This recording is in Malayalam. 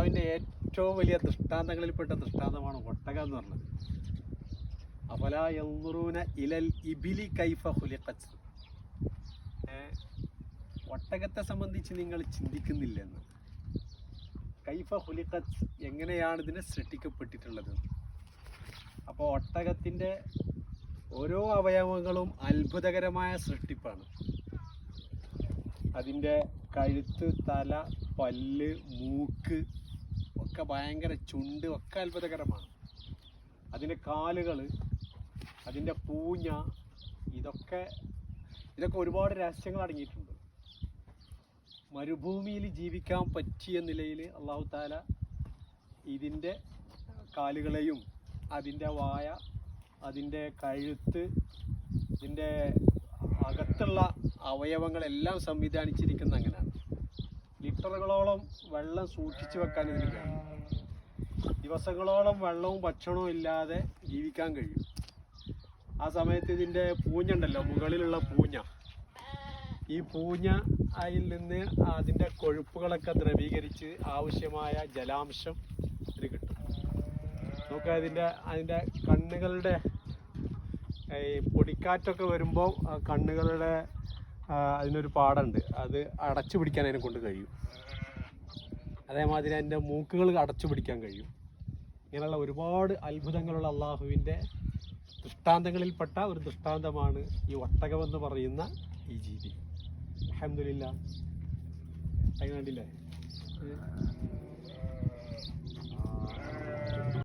അള്ളാഹുവിൻ്റെ ഏറ്റവും വലിയ ദൃഷ്ടാന്തങ്ങളിൽപ്പെട്ട ദൃഷ്ടാന്തമാണ് ഒട്ടകം എന്ന് പറഞ്ഞത്. അഫലാ യൻദുറൂന ഇലൽ ഇബിലി കൈഫ ഖുലിഖത്. ഒട്ടകത്തെ സംബന്ധിച്ച് നിങ്ങൾ ചിന്തിക്കുന്നില്ലെന്ന്. കൈഫ ഖുലിഖത്, എങ്ങനെയാണ് ഇതിനെ സൃഷ്ടിക്കപ്പെട്ടിട്ടുള്ളത്. അപ്പോൾ ഒട്ടകത്തിൻ്റെ ഓരോ അവയവങ്ങളും അത്ഭുതകരമായ സൃഷ്ടിപ്പാണ്. അതിൻ്റെ കഴുത്ത്, തല, പല്ല്, മൂക്ക് ഒക്കെ ഭയങ്കര, ചുണ്ട് ഒക്കെ അത്ഭുതകരമാണ്. അതിൻ്റെ കാലുകൾ, അതിൻ്റെ പൂഞ്ഞ, ഇതൊക്കെ ഒരുപാട് രഹസ്യങ്ങൾ അടങ്ങിയിട്ടുണ്ട്. മരുഭൂമിയിൽ ജീവിക്കാൻ പറ്റിയ നിലയിൽ അള്ളാഹു താല ഇതിൻ്റെ കാലുകളെയും അതിൻ്റെ വായ, അതിൻ്റെ കഴുത്ത്, ഇതിൻ്റെ അകത്തുള്ള അവയവങ്ങളെല്ലാം സംവിധാനിച്ചിരിക്കുന്ന അങ്ങനെയാണ്. ലിറ്ററുകളോളം വെള്ളം സൂക്ഷിച്ചു വെക്കാൻ ഇതിന് കഴിയും. ദിവസങ്ങളോളം വെള്ളവും ഭക്ഷണവും ഇല്ലാതെ ജീവിക്കാൻ കഴിയും. ആ സമയത്ത് ഇതിൻ്റെ പൂഞ്ഞുണ്ടല്ലോ, മുകളിലുള്ള പൂഞ്ഞ, ഈ പൂഞ്ഞ അതിൽ നിന്ന് അതിൻ്റെ കൊഴുപ്പുകളൊക്കെ ദ്രവീകരിച്ച് ആവശ്യമായ ജലാംശം ഇത് കിട്ടും. നമുക്ക് അതിൻ്റെ കണ്ണുകളുടെ ഈ പൊടിക്കാറ്റൊക്കെ വരുമ്പോൾ കണ്ണുകളുടെ അതിനൊരു പാടുണ്ട്, അത് അടച്ചു പിടിക്കാൻ അതിനെ കൊണ്ട് കഴിയും. അതേമാതിരി അതിൻ്റെ മൂക്കുകൾ അടച്ചു പിടിക്കാൻ കഴിയും. ഇങ്ങനെയുള്ള ഒരുപാട് അത്ഭുതങ്ങളുള്ള അള്ളാഹുവിൻ്റെ ദൃഷ്ടാന്തങ്ങളിൽപ്പെട്ട ഒരു ദൃഷ്ടാന്തമാണ് ഈ ഒട്ടകമെന്ന് പറയുന്ന ഈ ജീവി. അൽഹംദുലില്ലാ, കണ്ടില്ലേ?